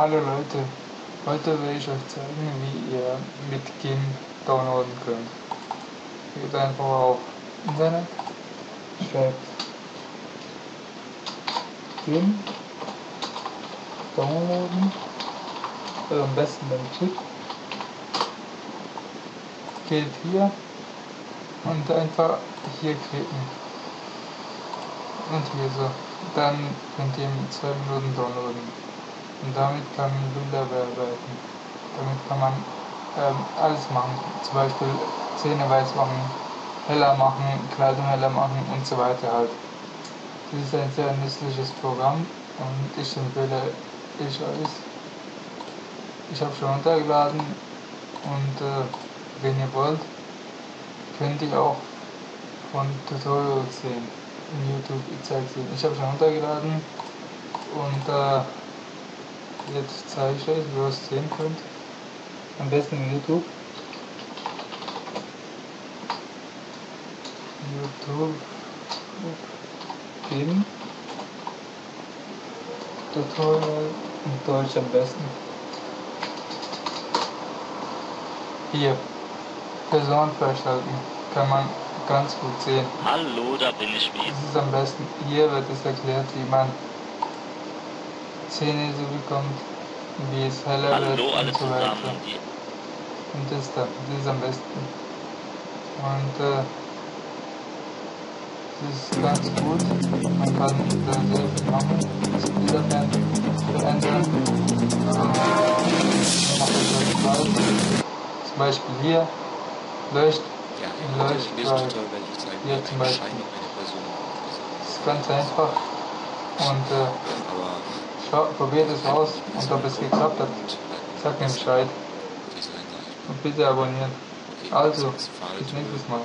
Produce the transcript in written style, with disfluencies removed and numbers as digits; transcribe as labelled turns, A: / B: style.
A: Hallo Leute, heute will ich euch zeigen, wie ihr mit GIMP downloaden könnt. Geht einfach auf Internet, schreibt GIMP downloaden, also am besten den Chip, geht hier und einfach hier klicken und hier so, dann könnt ihr in 2 Minuten downloaden. Und damit kann man Bilder bearbeiten. Damit kann man alles machen. Zum Beispiel Zähne weiß machen, heller machen, Kleidung heller machen und so weiter halt. Das ist ein sehr nützliches Programm und ich empfehle euch. Ich habe schon runtergeladen und wenn ihr wollt, könnt ihr auch von Tutorials sehen. In YouTube, ich zeige es Ihnen. Ich habe schon runtergeladen und jetzt zeige ich euch, wie ihr es sehen könnt. Am besten in YouTube. Geben. Tutorial in Deutsch am besten. Hier. Person freischalten. Kann man ganz gut sehen.
B: Hallo, da bin ich wieder.
A: Das ist am besten. Hier wird es erklärt, wie man Zähne so bekommt, wie es heller
B: Hallo
A: wird
B: alle
A: und so weiter.
B: zusammen.
A: Und das ist am besten. Und das ist ganz gut. Man kann da sehr viel machen. Das Bilder verändern. Zum Beispiel hier leucht frei. Hier zum Beispiel. Das ist ganz einfach. Und probiert es aus und ob es geklappt hat, sagt mir Bescheid. Und bitte abonnieren. Also, bis nächstes Mal.